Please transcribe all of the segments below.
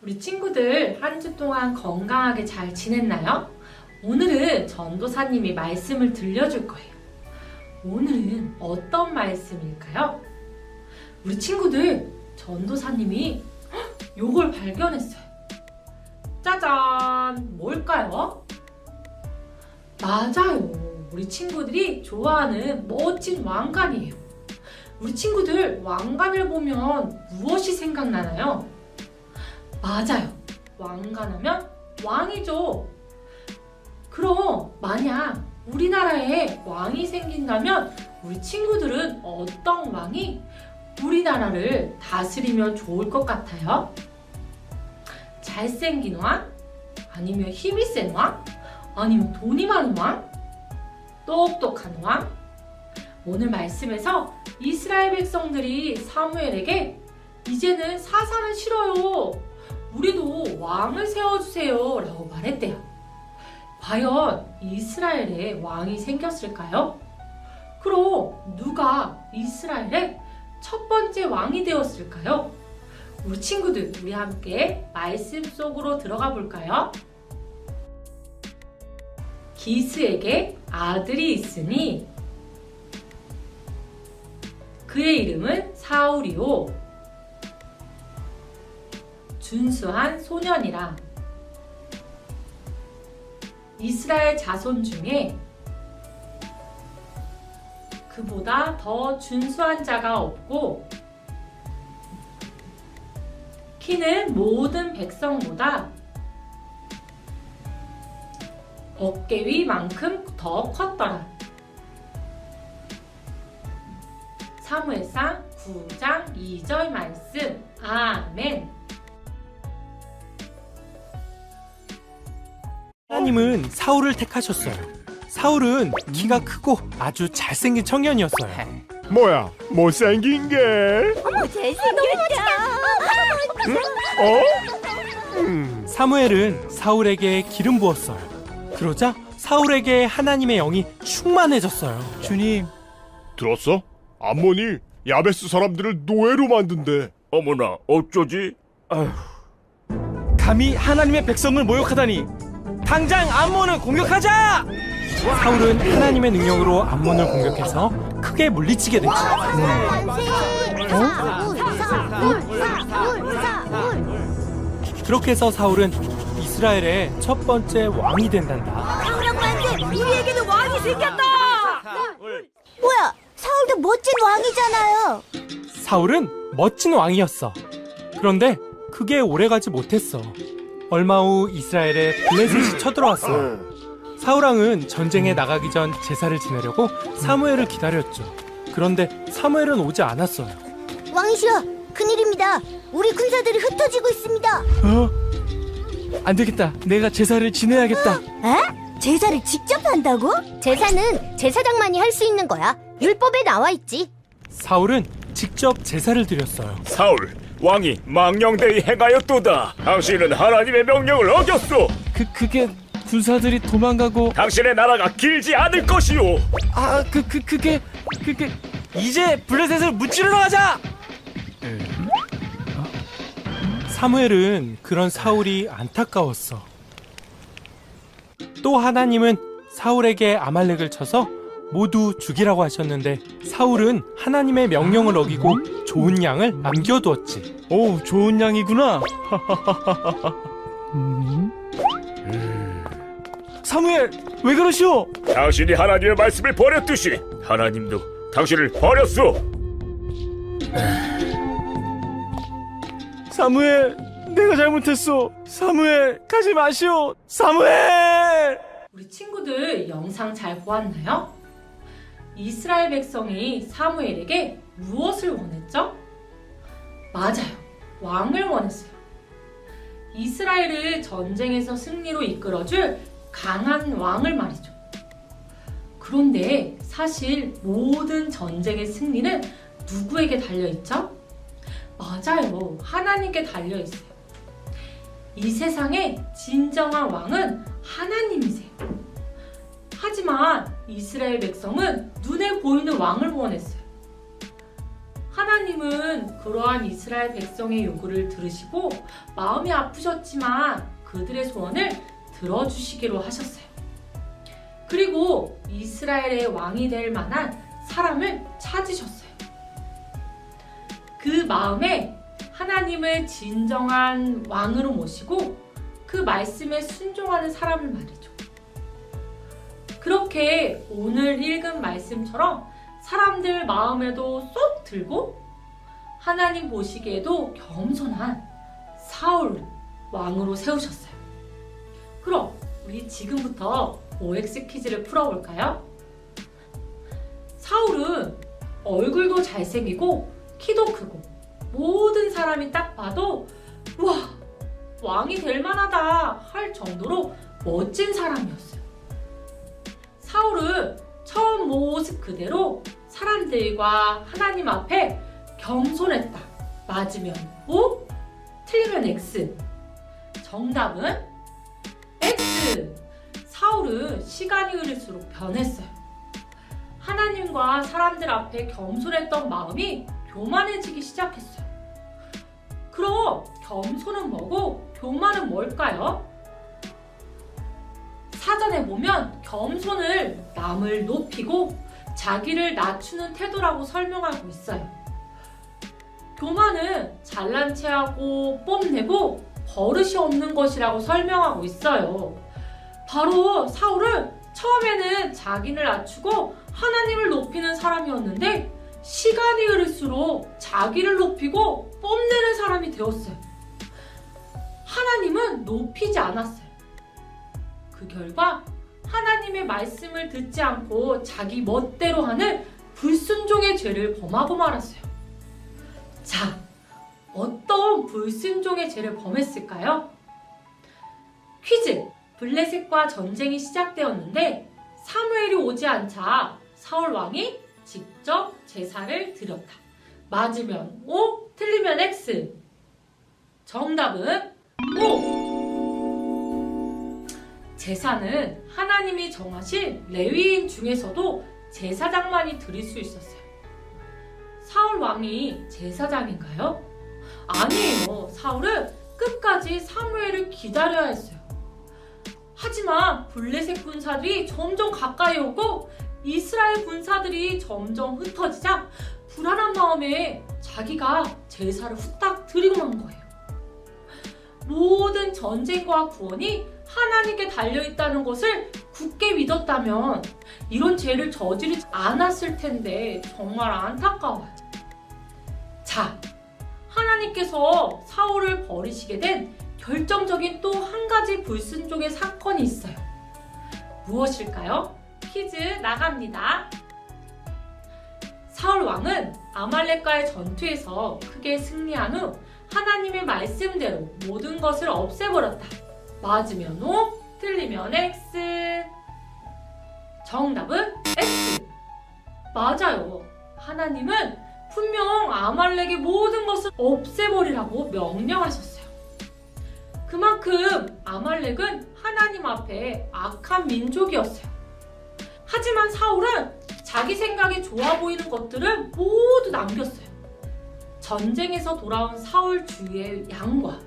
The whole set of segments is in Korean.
우리 친구들 한 주 동안 건강하게 잘 지냈나요? 오늘은 전도사님이 말씀을 들려줄 거예요. 오늘은 어떤 말씀일까요? 우리 친구들, 전도사님이 요걸 발견했어요. 짜잔! 뭘까요? 맞아요. 우리 친구들이 좋아하는 멋진 왕관이에요. 우리 친구들 왕관을 보면 무엇이 생각나나요? 맞아요. 왕관하면 왕이죠. 그럼 만약 우리나라에 왕이 생긴다면 우리 친구들은 어떤 왕이 우리나라를 다스리면 좋을 것 같아요? 잘생긴 왕? 아니면 힘이 센 왕? 아니면 돈이 많은 왕? 똑똑한 왕? 오늘 말씀에서 이스라엘 백성들이 사무엘에게 이제는 사사는 싫어요. 우리도 왕을 세워주세요 라고 말했대요. 과연 이스라엘에 왕이 생겼을까요? 그럼 누가 이스라엘의 첫 번째 왕이 되었을까요? 우리 친구들, 우리 함께 말씀 속으로 들어가 볼까요? 기스에게 아들이 있으니 그의 이름은 사울이요 준수한 소년이라. 이스라엘 자손 중에 그보다 더 준수한 자가 없고 키는 모든 백성보다 어깨 위만큼 더 컸더라. 사무엘상 9장 2절 말씀. 아멘. 하나님은 사울을 택하셨어요. 사울은 키가 크고 아주 잘생긴 청년이었어요. 뭐야, 못생긴 게? 어머 잘생겼다. 사무엘은 사울에게 기름 부었어요. 그러자 사울에게 하나님의 영이 충만해졌어요. 주님, 들었어? 암몬이 야베스 사람들을 노예로 만든대. 어머나 어쩌지? 감히 하나님의 백성을 모욕하다니! 당장 암몬을 공격하자! 사울은 하나님의 능력으로 암몬을 공격해서 크게 물리치게 됐죠. 그렇게 해서 사울은 이스라엘의 첫 번째 왕이 된단다. 사울아 만세! 우리에게도 왕이 생겼다! 뭐야? 사울도 멋진 왕이잖아요. 사울은 멋진 왕이었어. 그런데 그게 오래가지 못했어. 얼마 후 이스라엘에 블레셋이 쳐들어왔어요. 사울왕은 전쟁에 나가기 전 제사를 지내려고 사무엘을 기다렸죠. 그런데 사무엘은 오지 않았어요. 왕이시여, 큰일입니다. 우리 군사들이 흩어지고 있습니다. 안 되겠다. 내가 제사를 지내야겠다. 에? 제사를 직접 한다고? 제사는 제사장만이 할 수 있는 거야. 율법에 나와 있지. 사울은 직접 제사를 드렸어요. 사울, 왕이 망령되이 행하였도다. 당신은 하나님의 명령을 어겼소. 그게 군사들이 도망가고 당신의 나라가 길지 않을 것이오. 그게 이제 블레셋을 무찌르러 가자! 사무엘은 그런 사울이 안타까웠어. 또 하나님은 사울에게 아말렉을 쳐서 모두 죽이라고 하셨는데 사울은 하나님의 명령을 어기고 좋은 양을 남겨두었지. 오, 좋은 양이구나. 사무엘, 왜 그러시오? 당신이 하나님의 말씀을 버렸듯이 하나님도 당신을 버렸소. 사무엘, 내가 잘못했어. 사무엘, 가지 마시오. 사무엘! 우리 친구들 영상 잘 보았나요? 이스라엘 백성이 사무엘에게 무엇을 원했죠? 맞아요. 왕을 원했어요. 이스라엘을 전쟁에서 승리로 이끌어줄 강한 왕을 말이죠. 그런데 사실 모든 전쟁의 승리는 누구에게 달려있죠? 맞아요. 하나님께 달려있어요. 이 세상의 진정한 왕은 하나님이세요. 하지만 이스라엘 백성은 눈에 보이는 왕을 원했어요. 하나님은 그러한 이스라엘 백성의 요구를 들으시고 마음이 아프셨지만 그들의 소원을 들어주시기로 하셨어요. 그리고 이스라엘의 왕이 될 만한 사람을 찾으셨어요. 그 마음에 하나님을 진정한 왕으로 모시고 그 말씀에 순종하는 사람을 말이죠. 그렇게 오늘 읽은 말씀처럼 사람들 마음에도 쏙 들고 하나님 보시기에도 겸손한 사울 왕으로 세우셨어요. 그럼 우리 지금부터 OX 퀴즈를 풀어볼까요? 사울은 얼굴도 잘생기고 키도 크고 모든 사람이 딱 봐도 와, 왕이 될 만하다 할 정도로 멋진 사람이었어요. 사울은 처음 모습 그대로 사람들과 하나님 앞에 겸손했다. 맞으면 O, 틀리면 X. 정답은 X. 사울은 시간이 흐를수록 변했어요. 하나님과 사람들 앞에 겸손했던 마음이 교만해지기 시작했어요. 그럼 겸손은 뭐고 교만은 뭘까요? 사전에 보면 겸손을 남을 높이고 자기를 낮추는 태도라고 설명하고 있어요. 교만은 잘난 체하고 뽐내고 버릇이 없는 것이라고 설명하고 있어요. 바로 사울은 처음에는 자기를 낮추고 하나님을 높이는 사람이었는데 시간이 흐를수록 자기를 높이고 뽐내는 사람이 되었어요. 하나님은 높이지 않았어요. 그 결과 하나님의 말씀을 듣지 않고 자기 멋대로 하는 불순종의 죄를 범하고 말았어요. 자, 어떤 불순종의 죄를 범했을까요? 퀴즈! 블레셋과 전쟁이 시작되었는데 사무엘이 오지 않자 사울 왕이 직접 제사를 드렸다. 맞으면 O, 틀리면 X. 정답은 O! 제사는 하나님이 정하신 레위인 중에서도 제사장만이 드릴 수 있었어요. 사울 왕이 제사장인가요? 아니에요. 사울은 끝까지 사무엘을 기다려야 했어요. 하지만 블레셋 군사들이 점점 가까이 오고 이스라엘 군사들이 점점 흩어지자 불안한 마음에 자기가 제사를 후딱 드리고 만 거예요. 모든 전쟁과 구원이 하나님께 달려있다는 것을 굳게 믿었다면 이런 죄를 저지르지 않았을 텐데 정말 안타까워요. 자, 하나님께서 사울을 버리시게 된 결정적인 또 한 가지 불순종의 사건이 있어요. 무엇일까요? 퀴즈 나갑니다. 사울 왕은 아말렉과의 전투에서 크게 승리한 후 하나님의 말씀대로 모든 것을 없애버렸다. 맞으면 O, 틀리면 X. 정답은 X. 맞아요. 하나님은 분명 아말렉의 모든 것을 없애버리라고 명령하셨어요. 그만큼 아말렉은 하나님 앞에 악한 민족이었어요. 하지만 사울은 자기 생각이 좋아 보이는 것들을 모두 남겼어요. 전쟁에서 돌아온 사울 주위의 양과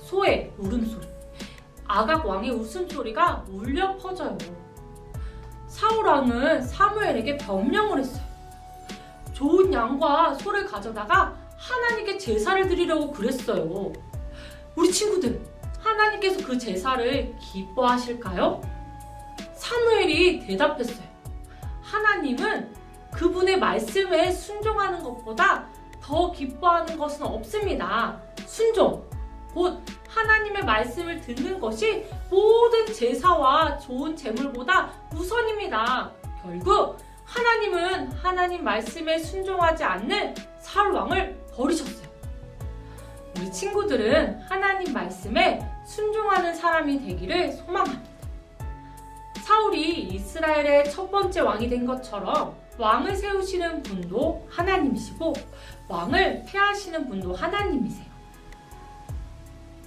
소의 울음소리, 아각 왕의 웃음소리가 울려 퍼져요. 사울 왕은 사무엘에게 변명을 했어요. 좋은 양과 소를 가져다가 하나님께 제사를 드리려고 그랬어요. 우리 친구들, 하나님께서 그 제사를 기뻐하실까요? 사무엘이 대답했어요. 하나님은 그분의 말씀에 순종하는 것보다 더 기뻐하는 것은 없습니다. 순종, 곧 하나님의 말씀을 듣는 것이 모든 제사와 좋은 제물보다 우선입니다. 결국 하나님은 하나님 말씀에 순종하지 않는 사울 왕을 버리셨어요. 우리 친구들은 하나님 말씀에 순종하는 사람이 되기를 소망합니다. 사울이 이스라엘의 첫 번째 왕이 된 것처럼 왕을 세우시는 분도 하나님이시고 왕을 폐하시는 분도 하나님이세요.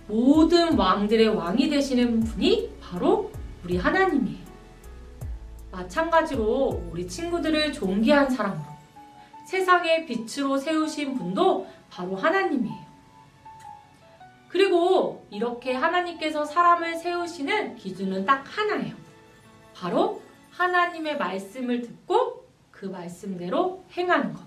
모든 왕들의 왕이 되시는 분이 바로 우리 하나님이에요. 마찬가지로 우리 친구들을 존귀한 사람으로 세상의 빛으로 세우신 분도 바로 하나님이에요. 그리고 이렇게 하나님께서 사람을 세우시는 기준은 딱 하나예요. 바로 하나님의 말씀을 듣고 그 말씀대로 행하는 것.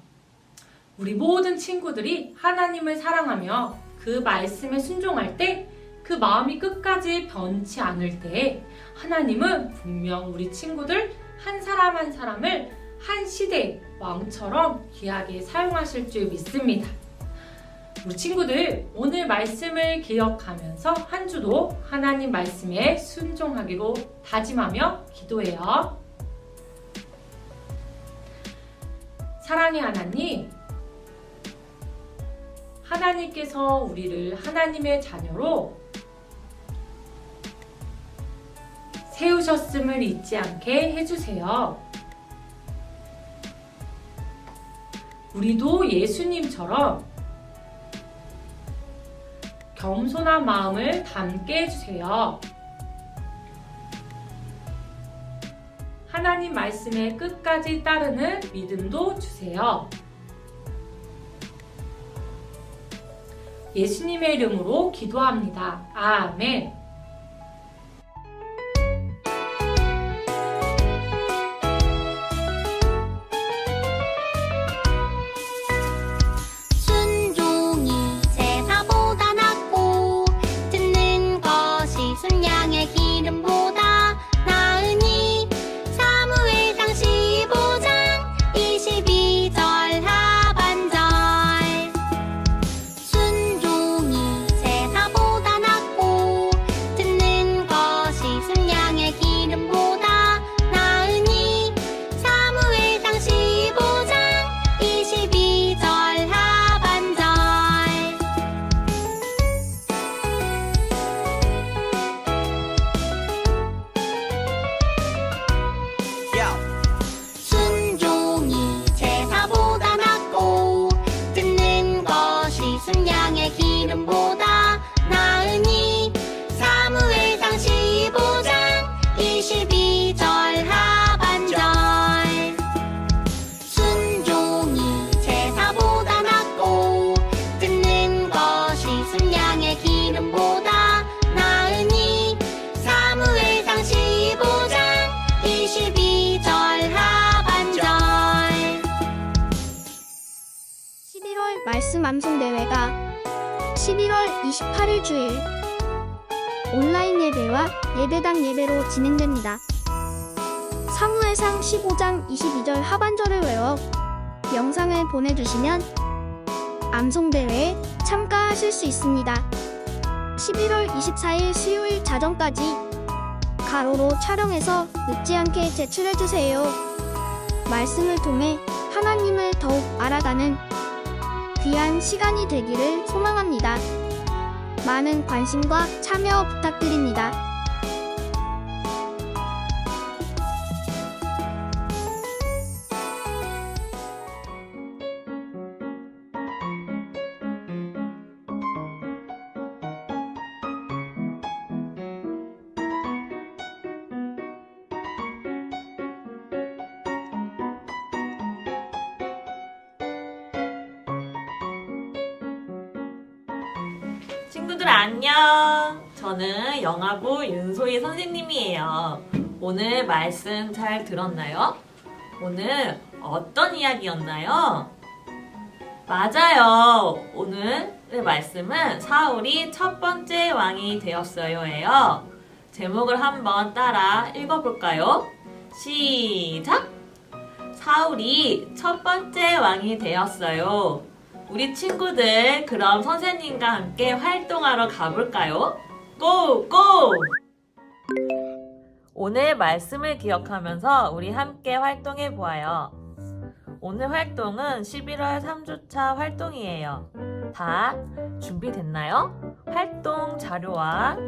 우리 모든 친구들이 하나님을 사랑하며 그 말씀에 순종할 때, 그 마음이 끝까지 변치 않을 때 하나님은 분명 우리 친구들 한 사람 한 사람을 한 시대의 왕처럼 귀하게 사용하실 줄 믿습니다. 우리 친구들, 오늘 말씀을 기억하면서 한 주도 하나님 말씀에 순종하기로 다짐하며 기도해요. 사랑의 하나님, 하나님께서 우리를 하나님의 자녀로 세우셨음을 잊지 않게 해주세요. 우리도 예수님처럼 겸손한 마음을 담게 해주세요. 하나님 말씀에 끝까지 따르는 믿음도 주세요. 예수님의 이름으로 기도합니다. 아멘. 순종이 제사보다 낫고 듣는 것이 순양의 기름보다 나으니 사무엘상 15장 22절 하반절. 순종이 제사보다 낫고 듣는 것이 순양의 기름보다 나으니 사무엘상 15장 22절 하반절. 순종이 제사보다 낫고 듣는 것이 순양의 기름보다 나으니 사무엘상 15장 22절 하반절. 순종이 제사보다 낫고 듣는 것이 순양의 기름보다 나으니 사무엘상 15장 22절 하반절. 11월 말씀 암송 대회가 11월 28일 주일 온라인 예배와 예배당 예배로 진행됩니다. 사무엘상 15장 22절 하반절을 외워 영상을 보내주시면 암송 대회에 참가하실 수 있습니다. 11월 24일 수요일 자정까지 가로로 촬영해서 늦지 않게 제출해주세요. 말씀을 통해 하나님을 더욱 알아가는 귀한 시간이 되기를 소망합니다. 많은 관심과 참여 부탁드립니다. 친구들 안녕. 저는 영아부 윤소희 선생님이에요. 오늘 말씀 잘 들었나요? 오늘 어떤 이야기였나요? 맞아요. 오늘의 말씀은 사울이 첫 번째 왕이 되었어요예요. 제목을 한번 따라 읽어볼까요? 시작! 사울이 첫 번째 왕이 되었어요. 우리 친구들 그럼 선생님과 함께 활동하러 가볼까요? 고! 고! 오늘 말씀을 기억하면서 우리 함께 활동해 보아요. 오늘 활동은 11월 3주차 활동이에요. 다 준비됐나요? 활동 자료와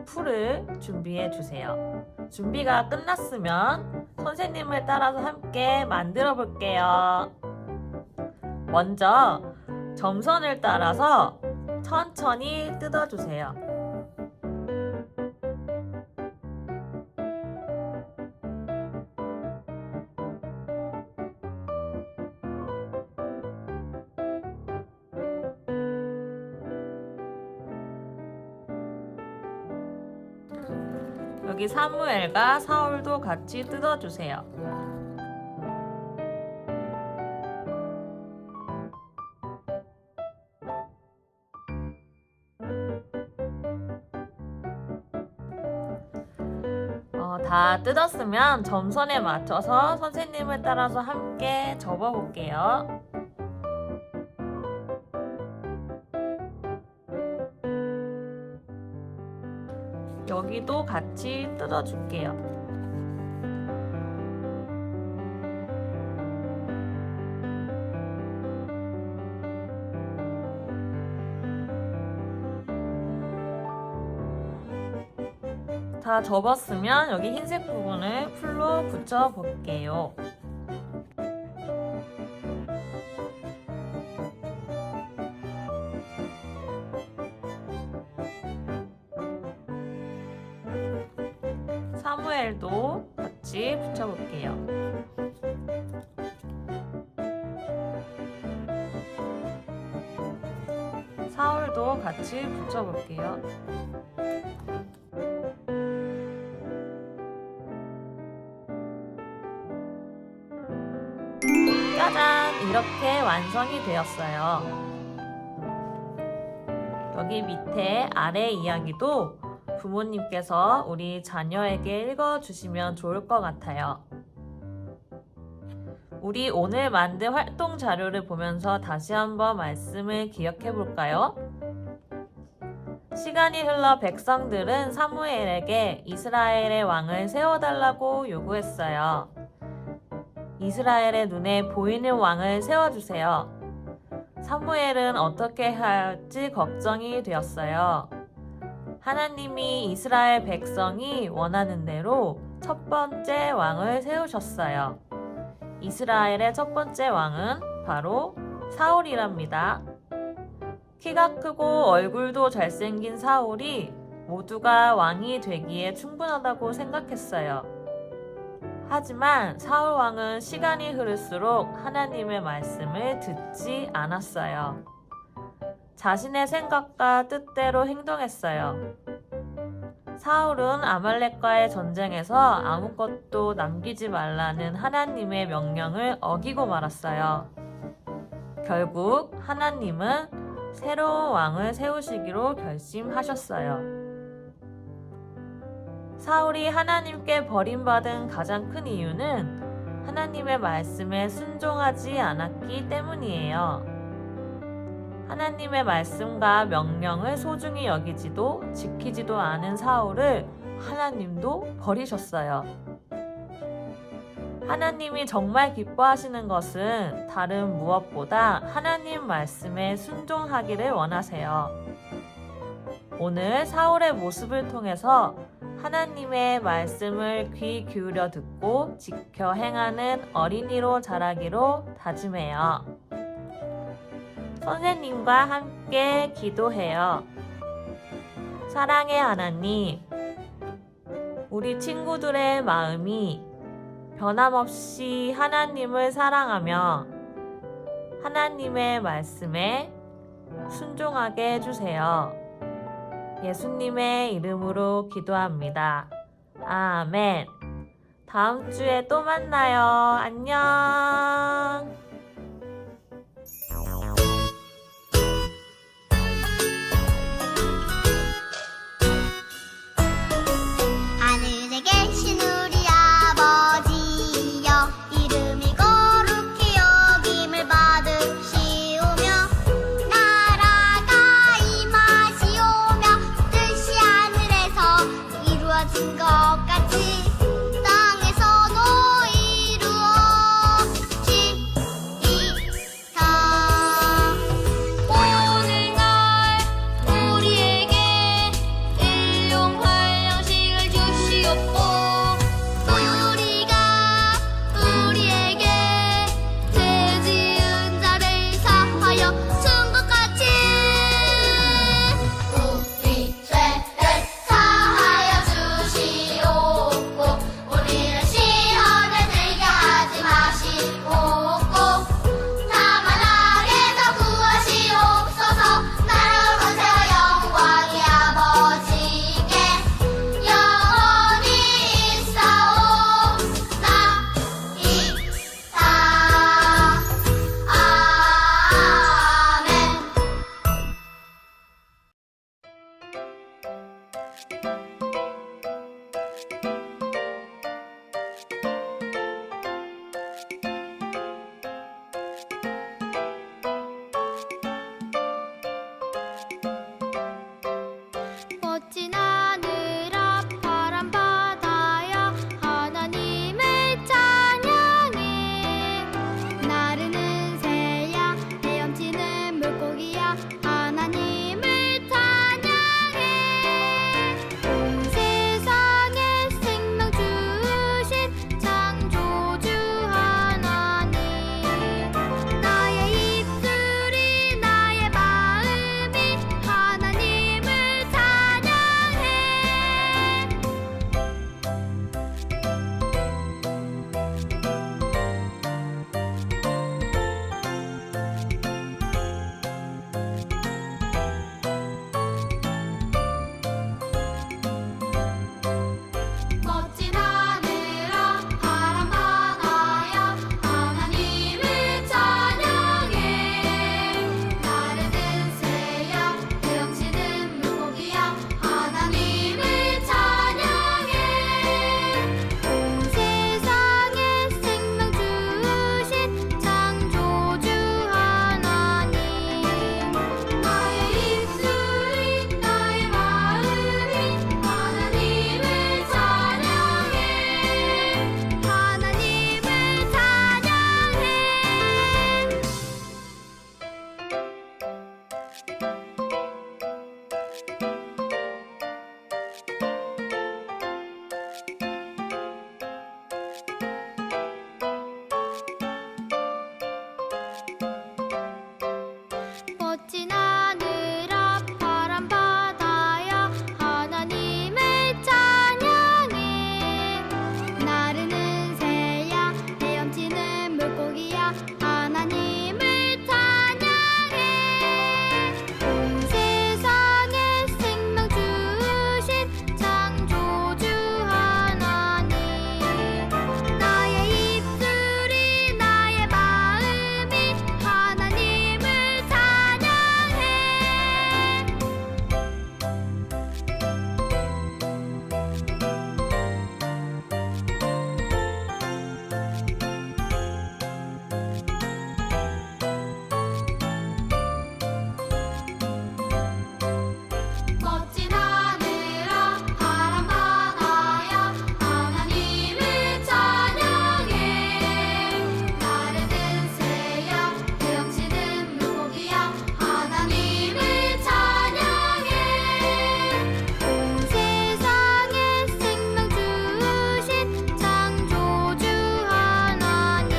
풀을 준비해 주세요. 준비가 끝났으면 선생님을 따라서 함께 만들어 볼게요. 먼저 점선을 따라서 천천히 뜯어주세요. 여기 사무엘과 사울도 같이 뜯어주세요. 다 뜯었으면 점선에 맞춰서 선생님을 따라서 함께 접어볼게요. 여기도 같이 뜯어줄게요. 다 접었으면 여기 흰색 부분을 풀로 붙여볼게요. 사무엘도 같이 붙여볼게요. 사울도 같이 붙여볼게요. 짜잔! 이렇게 완성이 되었어요. 여기 밑에 아래 이야기도 부모님께서 우리 자녀에게 읽어주시면 좋을 것 같아요. 우리 오늘 만든 활동 자료를 보면서 다시 한번 말씀을 기억해 볼까요? 시간이 흘러 백성들은 사무엘에게 이스라엘의 왕을 세워달라고 요구했어요. 이스라엘의 눈에 보이는 왕을 세워주세요. 사무엘은 어떻게 할지 걱정이 되었어요. 하나님이 이스라엘 백성이 원하는 대로 첫 번째 왕을 세우셨어요. 이스라엘의 첫 번째 왕은 바로 사울이랍니다. 키가 크고 얼굴도 잘생긴 사울이 모두가 왕이 되기에 충분하다고 생각했어요. 하지만 사울 왕은 시간이 흐를수록 하나님의 말씀을 듣지 않았어요. 자신의 생각과 뜻대로 행동했어요. 사울은 아말렉과의 전쟁에서 아무것도 남기지 말라는 하나님의 명령을 어기고 말았어요. 결국 하나님은 새로운 왕을 세우시기로 결심하셨어요. 사울이 하나님께 버림받은 가장 큰 이유는 하나님의 말씀에 순종하지 않았기 때문이에요. 하나님의 말씀과 명령을 소중히 여기지도 지키지도 않은 사울을 하나님도 버리셨어요. 하나님이 정말 기뻐하시는 것은 다른 무엇보다 하나님 말씀에 순종하기를 원하세요. 오늘 사울의 모습을 통해서 하나님의 말씀을 귀 기울여 듣고 지켜 행하는 어린이로 자라기로 다짐해요. 선생님과 함께 기도해요. 사랑의 하나님, 우리 친구들의 마음이 변함없이 하나님을 사랑하며 하나님의 말씀에 순종하게 해주세요. 예수님의 이름으로 기도합니다. 아멘. 다음 주에 또 만나요. 안녕. 하늘에 계신 우리 아버지여, 이름이 거룩히 여김을 받으시오며 나라가 임하시오며 뜻이 하늘에서 이루어진 것 같이 땅에서도 이루어지이다. 하나님을 찬양해. 온 세상에 생명 주신 창조주 하나님, 나의 입술이 나의 마음이 하나님을 찬양해. 멋진 하늘아 파란 바다야 하나님을 찬양해. 나르는 새야 헤엄치는 물고기야 하나님을 찬양해. 온 세상에 생명 주신 창조주 하나님,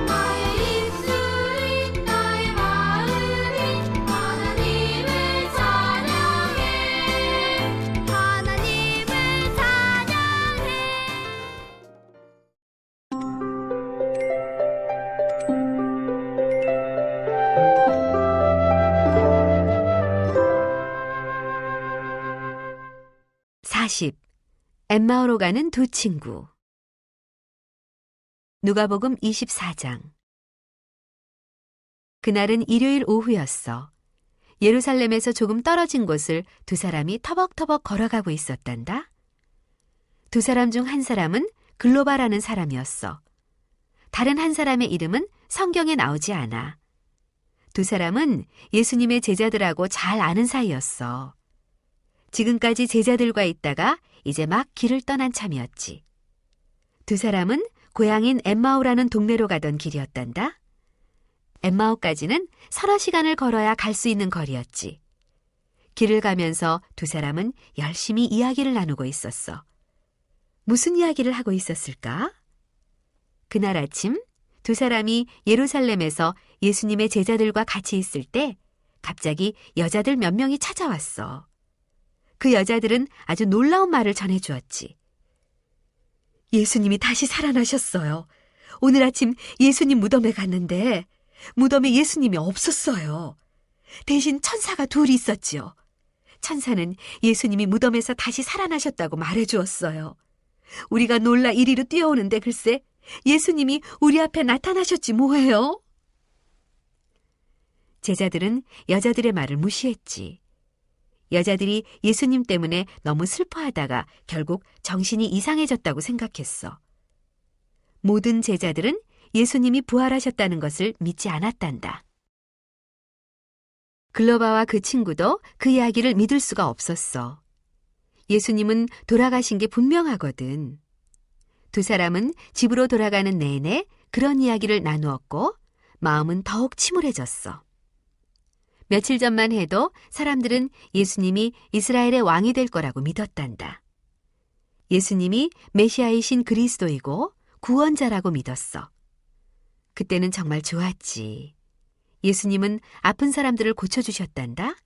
나의 입술이 나의 마음이 하나님을 찬양해. 하나님을 찬양해. 엠마오로 가는 두 친구. 누가복음 24장. 그날은 일요일 오후였어. 예루살렘에서 조금 떨어진 곳을 두 사람이 터벅터벅 걸어가고 있었단다. 두 사람 중 한 사람은 글로바라는 사람이었어. 다른 한 사람의 이름은 성경에 나오지 않아. 두 사람은 예수님의 제자들하고 잘 아는 사이였어. 지금까지 제자들과 있다가 이제 막 길을 떠난 참이었지. 두 사람은 고향인 엠마오라는 동네로 가던 길이었단다. 엠마오까지는 서너 시간을 걸어야 갈 수 있는 거리였지. 길을 가면서 두 사람은 열심히 이야기를 나누고 있었어. 무슨 이야기를 하고 있었을까? 그날 아침 두 사람이 예루살렘에서 예수님의 제자들과 같이 있을 때 갑자기 여자들 몇 명이 찾아왔어. 그 여자들은 아주 놀라운 말을 전해주었지. 예수님이 다시 살아나셨어요. 오늘 아침 예수님 무덤에 갔는데 무덤에 예수님이 없었어요. 대신 천사가 둘이 있었지요. 천사는 예수님이 무덤에서 다시 살아나셨다고 말해주었어요. 우리가 놀라 이리로 뛰어오는데 글쎄 예수님이 우리 앞에 나타나셨지 뭐예요? 제자들은 여자들의 말을 무시했지. 여자들이 예수님 때문에 너무 슬퍼하다가 결국 정신이 이상해졌다고 생각했어. 모든 제자들은 예수님이 부활하셨다는 것을 믿지 않았단다. 글로바와 그 친구도 그 이야기를 믿을 수가 없었어. 예수님은 돌아가신 게 분명하거든. 두 사람은 집으로 돌아가는 내내 그런 이야기를 나누었고 마음은 더욱 침울해졌어. 며칠 전만 해도 사람들은 예수님이 이스라엘의 왕이 될 거라고 믿었단다. 예수님이 메시아이신 그리스도이고 구원자라고 믿었어. 그때는 정말 좋았지. 예수님은 아픈 사람들을 고쳐주셨단다.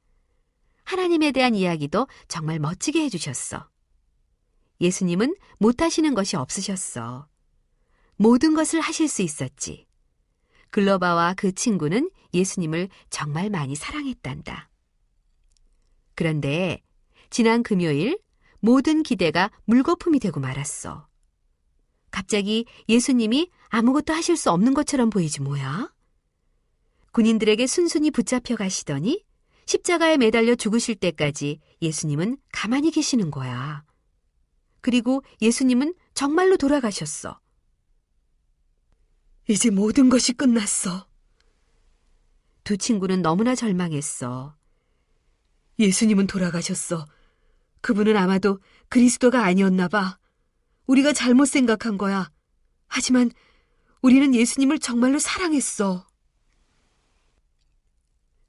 하나님에 대한 이야기도 정말 멋지게 해주셨어. 예수님은 못하시는 것이 없으셨어. 모든 것을 하실 수 있었지. 글로바와 그 친구는 예수님을 정말 많이 사랑했단다. 그런데 지난 금요일 모든 기대가 물거품이 되고 말았어. 갑자기 예수님이 아무것도 하실 수 없는 것처럼 보이지 뭐야? 군인들에게 순순히 붙잡혀 가시더니 십자가에 매달려 죽으실 때까지 예수님은 가만히 계시는 거야. 그리고 예수님은 정말로 돌아가셨어. 이제 모든 것이 끝났어. 두 친구는 너무나 절망했어. 예수님은 돌아가셨어. 그분은 아마도 그리스도가 아니었나 봐. 우리가 잘못 생각한 거야. 하지만 우리는 예수님을 정말로 사랑했어.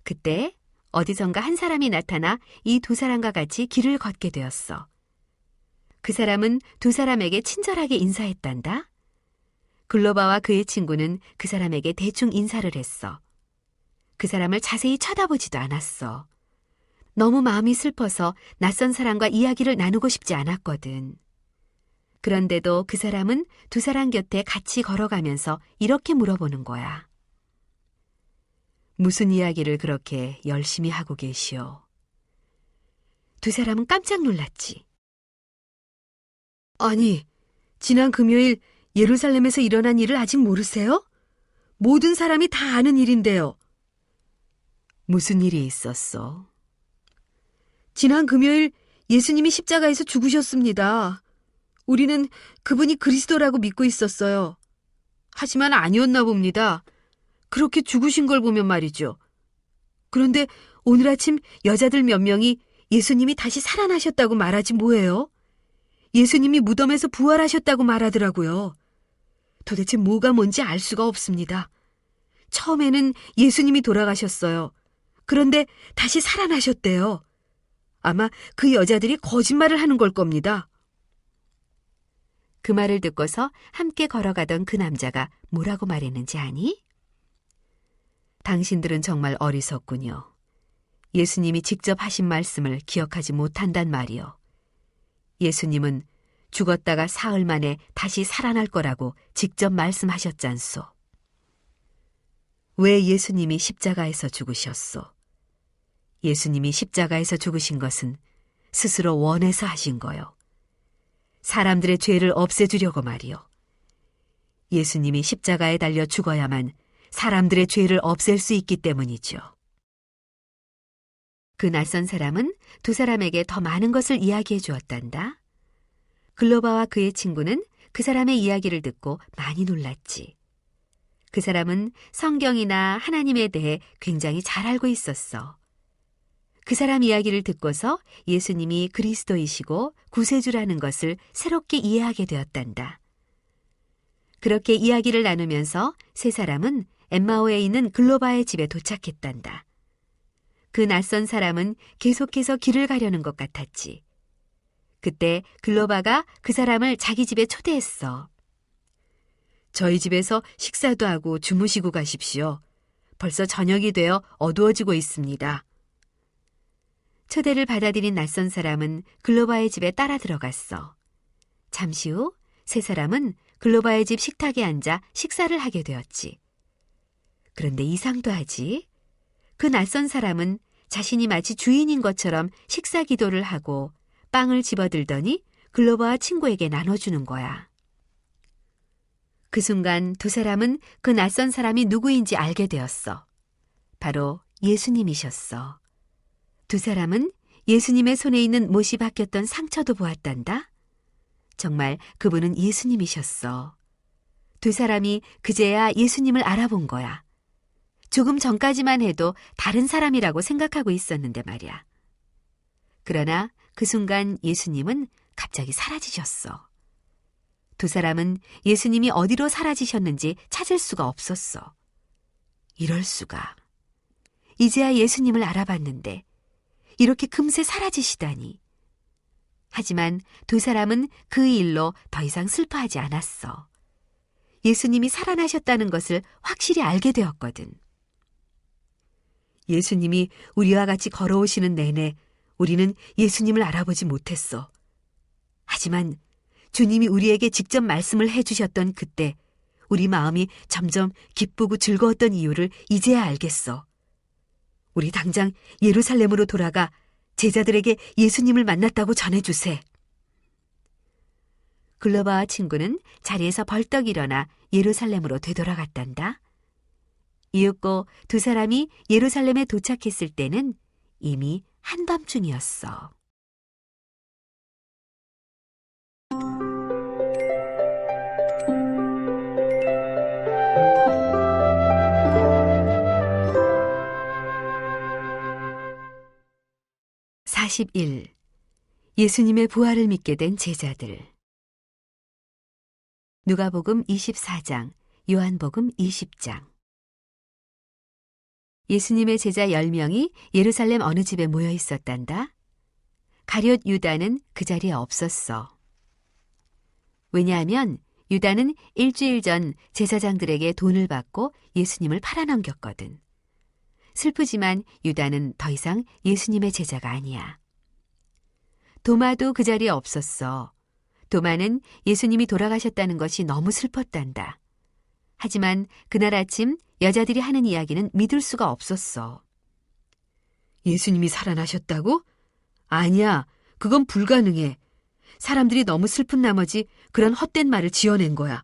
그때 어디선가 한 사람이 나타나 이 두 사람과 같이 길을 걷게 되었어. 그 사람은 두 사람에게 친절하게 인사했단다. 글로바와 그의 친구는 그 사람에게 대충 인사를 했어. 그 사람을 자세히 쳐다보지도 않았어. 너무 마음이 슬퍼서 낯선 사람과 이야기를 나누고 싶지 않았거든. 그런데도 그 사람은 두 사람 곁에 같이 걸어가면서 이렇게 물어보는 거야. 무슨 이야기를 그렇게 열심히 하고 계시오? 두 사람은 깜짝 놀랐지. 아니, 지난 금요일 예루살렘에서 일어난 일을 아직 모르세요? 모든 사람이 다 아는 일인데요. 무슨 일이 있었어? 지난 금요일 예수님이 십자가에서 죽으셨습니다. 우리는 그분이 그리스도라고 믿고 있었어요. 하지만 아니었나 봅니다. 그렇게 죽으신 걸 보면 말이죠. 그런데 오늘 아침 여자들 몇 명이 예수님이 다시 살아나셨다고 말하지 뭐예요? 예수님이 무덤에서 부활하셨다고 말하더라고요. 도대체 뭐가 뭔지 알 수가 없습니다. 처음에는 예수님이 돌아가셨어요. 그런데 다시 살아나셨대요. 아마 그 여자들이 거짓말을 하는 걸 겁니다. 그 말을 듣고서 함께 걸어가던 그 남자가 뭐라고 말했는지 아니? 당신들은 정말 어리석군요. 예수님이 직접 하신 말씀을 기억하지 못한단 말이요. 예수님은 죽었다가 사흘 만에 다시 살아날 거라고 직접 말씀하셨잖소. 왜 예수님이 십자가에서 죽으셨소? 예수님이 십자가에서 죽으신 것은 스스로 원해서 하신 거요. 사람들의 죄를 없애주려고 말이요. 예수님이 십자가에 달려 죽어야만 사람들의 죄를 없앨 수 있기 때문이죠. 그 낯선 사람은 두 사람에게 더 많은 것을 이야기해 주었단다. 글로바와 그의 친구는 그 사람의 이야기를 듣고 많이 놀랐지. 그 사람은 성경이나 하나님에 대해 굉장히 잘 알고 있었어. 그 사람 이야기를 듣고서 예수님이 그리스도이시고 구세주라는 것을 새롭게 이해하게 되었단다. 그렇게 이야기를 나누면서 세 사람은 엠마오에 있는 글로바의 집에 도착했단다. 그 낯선 사람은 계속해서 길을 가려는 것 같았지. 그때 글로바가 그 사람을 자기 집에 초대했어. 저희 집에서 식사도 하고 주무시고 가십시오. 벌써 저녁이 되어 어두워지고 있습니다. 초대를 받아들인 낯선 사람은 글로바의 집에 따라 들어갔어. 잠시 후 세 사람은 글로바의 집 식탁에 앉아 식사를 하게 되었지. 그런데 이상도 하지. 그 낯선 사람은 자신이 마치 주인인 것처럼 식사 기도를 하고 빵을 집어들더니 글로바와 친구에게 나눠주는 거야. 그 순간 두 사람은 그 낯선 사람이 누구인지 알게 되었어. 바로 예수님이셨어. 두 사람은 예수님의 손에 있는 못이 박혔던 상처도 보았단다. 정말 그분은 예수님이셨어. 두 사람이 그제야 예수님을 알아본 거야. 조금 전까지만 해도 다른 사람이라고 생각하고 있었는데 말이야. 그러나 그 순간 예수님은 갑자기 사라지셨어. 두 사람은 예수님이 어디로 사라지셨는지 찾을 수가 없었어. 이럴 수가. 이제야 예수님을 알아봤는데 이렇게 금세 사라지시다니. 하지만 두 사람은 그 일로 더 이상 슬퍼하지 않았어. 예수님이 살아나셨다는 것을 확실히 알게 되었거든. 예수님이 우리와 같이 걸어오시는 내내 우리는 예수님을 알아보지 못했어. 하지만 주님이 우리에게 직접 말씀을 해주셨던 그때 우리 마음이 점점 기쁘고 즐거웠던 이유를 이제야 알겠어. 우리 당장 예루살렘으로 돌아가 제자들에게 예수님을 만났다고 전해주세. 글로바와 친구는 자리에서 벌떡 일어나 예루살렘으로 되돌아갔단다. 이윽고 두 사람이 예루살렘에 도착했을 때는 이미 한밤중이었어. (41) 예수님의 부활을 믿게 된 제자들. 누가복음 24장, 요한복음 20장. 예수님의 제자 10명이 예루살렘 어느 집에 모여 있었단다. 가룟 유다는 그 자리에 없었어. 왜냐하면 유다는 일주일 전 제사장들에게 돈을 받고 예수님을 팔아넘겼거든. 슬프지만 유다는 더 이상 예수님의 제자가 아니야. 도마도 그 자리에 없었어. 도마는 예수님이 돌아가셨다는 것이 너무 슬펐단다. 하지만 그날 아침 여자들이 하는 이야기는 믿을 수가 없었어. 예수님이 살아나셨다고? 아니야, 그건 불가능해. 사람들이 너무 슬픈 나머지 그런 헛된 말을 지어낸 거야.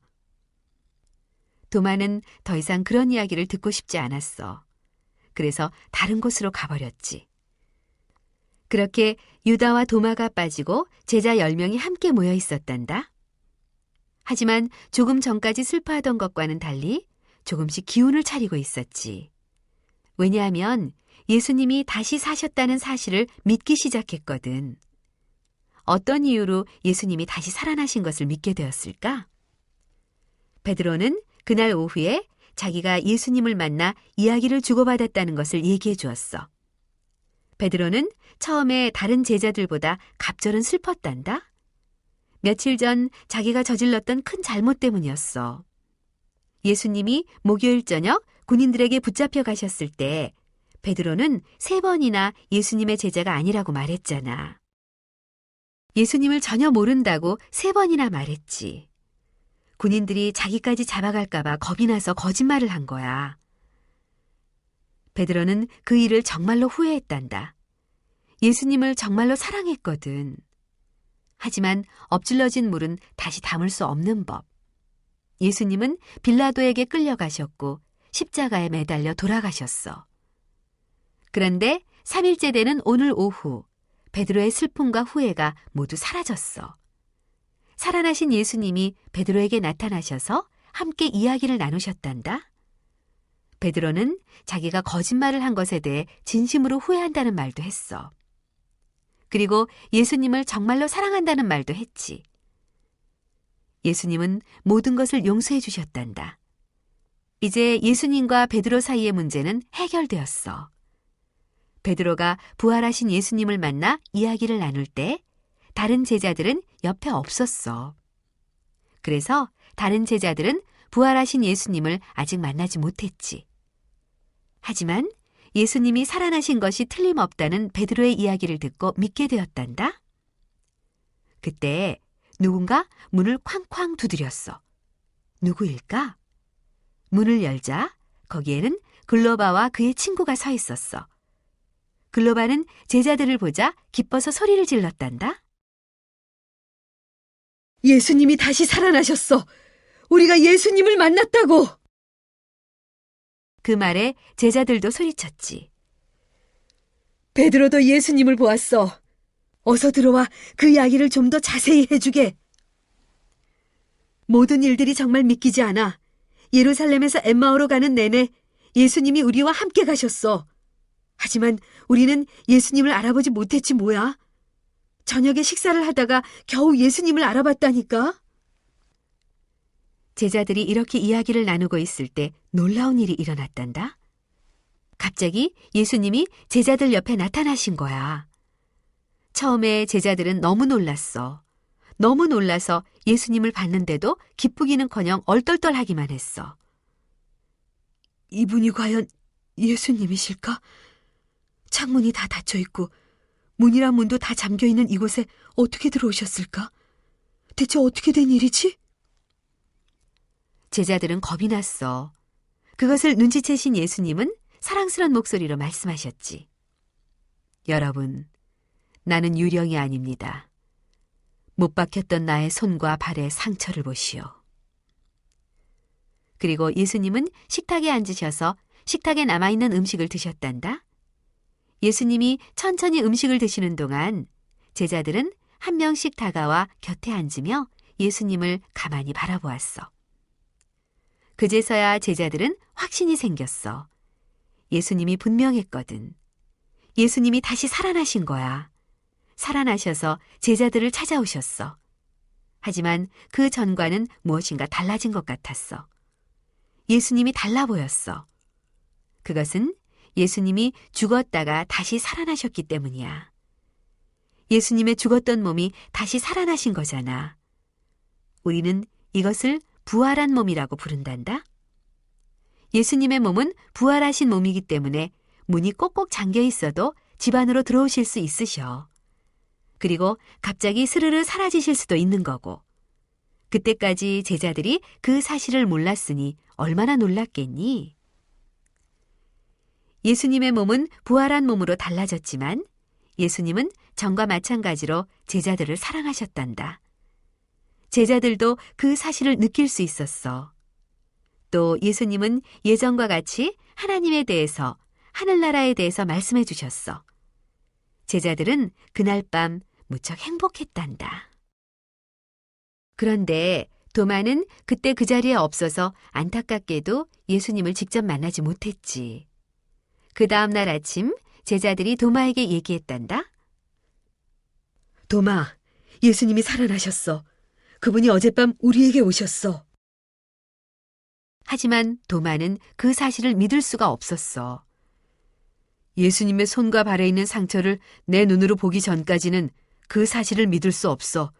도마는 더 이상 그런 이야기를 듣고 싶지 않았어. 그래서 다른 곳으로 가버렸지. 그렇게 유다와 도마가 빠지고 제자 10명이 함께 모여 있었단다. 하지만 조금 전까지 슬퍼하던 것과는 달리 조금씩 기운을 차리고 있었지. 왜냐하면 예수님이 다시 사셨다는 사실을 믿기 시작했거든. 어떤 이유로 예수님이 다시 살아나신 것을 믿게 되었을까? 베드로는 그날 오후에 자기가 예수님을 만나 이야기를 주고받았다는 것을 얘기해 주었어. 베드로는 처음에 다른 제자들보다 갑절은 슬펐단다. 며칠 전 자기가 저질렀던 큰 잘못 때문이었어. 예수님이 목요일 저녁 군인들에게 붙잡혀 가셨을 때 베드로는 3번이나 예수님의 제자가 아니라고 말했잖아. 예수님을 전혀 모른다고 3번이나 말했지. 군인들이 자기까지 잡아갈까봐 겁이 나서 거짓말을 한 거야. 베드로는 그 일을 정말로 후회했단다. 예수님을 정말로 사랑했거든. 하지만 엎질러진 물은 다시 담을 수 없는 법. 예수님은 빌라도에게 끌려가셨고 십자가에 매달려 돌아가셨어. 그런데 3일째 되는 오늘 오후 베드로의 슬픔과 후회가 모두 사라졌어. 살아나신 예수님이 베드로에게 나타나셔서 함께 이야기를 나누셨단다. 베드로는 자기가 거짓말을 한 것에 대해 진심으로 후회한다는 말도 했어. 그리고 예수님을 정말로 사랑한다는 말도 했지. 예수님은 모든 것을 용서해 주셨단다. 이제 예수님과 베드로 사이의 문제는 해결되었어. 베드로가 부활하신 예수님을 만나 이야기를 나눌 때 다른 제자들은 옆에 없었어. 그래서 다른 제자들은 부활하신 예수님을 아직 만나지 못했지. 하지만 예수님이 살아나신 것이 틀림없다는 베드로의 이야기를 듣고 믿게 되었단다. 그때 누군가 문을 쾅쾅 두드렸어. 누구일까? 문을 열자 거기에는 글로바와 그의 친구가 서 있었어. 글로바는 제자들을 보자 기뻐서 소리를 질렀단다. 예수님이 다시 살아나셨어. 우리가 예수님을 만났다고. 그 말에 제자들도 소리쳤지. 베드로도 예수님을 보았어. 어서 들어와 그 이야기를 좀 더 자세히 해주게. 모든 일들이 정말 믿기지 않아. 예루살렘에서 엠마오로 가는 내내 예수님이 우리와 함께 가셨어. 하지만 우리는 예수님을 알아보지 못했지 뭐야. 저녁에 식사를 하다가 겨우 예수님을 알아봤다니까. 제자들이 이렇게 이야기를 나누고 있을 때 놀라운 일이 일어났단다. 갑자기 예수님이 제자들 옆에 나타나신 거야. 처음에 제자들은 너무 놀랐어. 너무 놀라서 예수님을 봤는데도 기쁘기는커녕 얼떨떨하기만 했어. 이분이 과연 예수님이실까? 창문이 다 닫혀있고 문이랑 문도 다 잠겨있는 이곳에 어떻게 들어오셨을까? 대체 어떻게 된 일이지? 제자들은 겁이 났어. 그것을 눈치채신 예수님은 사랑스러운 목소리로 말씀하셨지. 여러분, 나는 유령이 아닙니다. 못 박혔던 나의 손과 발에 상처를 보시오. 그리고 예수님은 식탁에 앉으셔서 식탁에 남아있는 음식을 드셨단다. 예수님이 천천히 음식을 드시는 동안 제자들은 한 명씩 다가와 곁에 앉으며 예수님을 가만히 바라보았어. 그제서야 제자들은 확신이 생겼어. 예수님이 분명했거든. 예수님이 다시 살아나신 거야. 살아나셔서 제자들을 찾아오셨어. 하지만 그 전과는 무엇인가 달라진 것 같았어. 예수님이 달라 보였어. 그것은 예수님이 죽었다가 다시 살아나셨기 때문이야. 예수님의 죽었던 몸이 다시 살아나신 거잖아. 우리는 이것을 부활한 몸이라고 부른단다. 예수님의 몸은 부활하신 몸이기 때문에 문이 꼭꼭 잠겨 있어도 집 안으로 들어오실 수 있으셔. 그리고 갑자기 스르르 사라지실 수도 있는 거고. 그때까지 제자들이 그 사실을 몰랐으니 얼마나 놀랐겠니? 예수님의 몸은 부활한 몸으로 달라졌지만 예수님은 전과 마찬가지로 제자들을 사랑하셨단다. 제자들도 그 사실을 느낄 수 있었어. 또 예수님은 예전과 같이 하나님에 대해서, 하늘나라에 대해서 말씀해 주셨어. 제자들은 그날 밤 무척 행복했단다. 그런데 도마는 그때 그 자리에 없어서 안타깝게도 예수님을 직접 만나지 못했지. 그 다음 날 아침 제자들이 도마에게 얘기했단다. 도마, 예수님이 살아나셨어. 그분이 어젯밤 우리에게 오셨어. 하지만 도마는 그 사실을 믿을 수가 없었어. 예수님의 손과 발에 있는 상처를 내 눈으로 보기 전까지는 그 사실을 믿을 수 없어.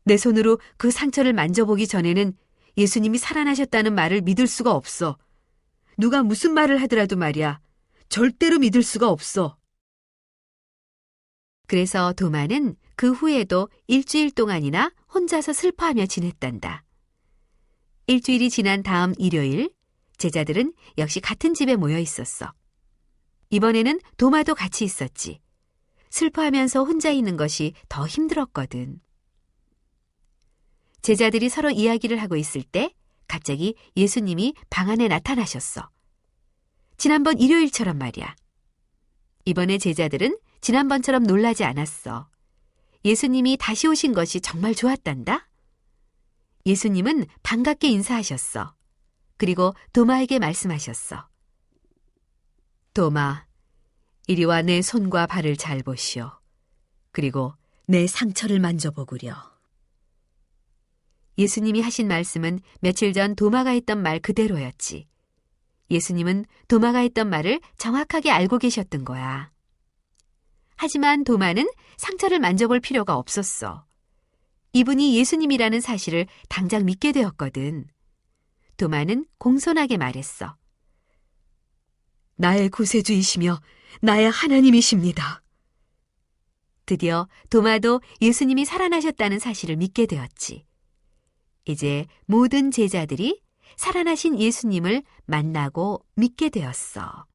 내 손으로 그 상처를 만져보기 전에는 예수님이 살아나셨다는 말을 믿을 수가 없어. 누가 무슨 말을 하더라도 말이야. 절대로 믿을 수가 없어. 그래서 도마는 그 후에도 일주일 동안이나 혼자서 슬퍼하며 지냈단다. 일주일이 지난 다음 일요일, 제자들은 역시 같은 집에 모여 있었어. 이번에는 도마도 같이 있었지. 슬퍼하면서 혼자 있는 것이 더 힘들었거든. 제자들이 서로 이야기를 하고 있을 때 갑자기 예수님이 방 안에 나타나셨어. 지난번 일요일처럼 말이야. 이번에 제자들은 지난번처럼 놀라지 않았어. 예수님이 다시 오신 것이 정말 좋았단다. 예수님은 반갑게 인사하셨어. 그리고 도마에게 말씀하셨어. 도마, 이리 와 내 손과 발을 잘 보시오. 그리고 내 상처를 만져보구려. 예수님이 하신 말씀은 며칠 전 도마가 했던 말 그대로였지. 예수님은 도마가 했던 말을 정확하게 알고 계셨던 거야. 하지만 도마는 상처를 만져볼 필요가 없었어. 이분이 예수님이라는 사실을 당장 믿게 되었거든. 도마는 공손하게 말했어. 나의 구세주이시며 나의 하나님이십니다. 드디어 도마도 예수님이 살아나셨다는 사실을 믿게 되었지. 이제 모든 제자들이 살아나신 예수님을 만나고 믿게 되었어.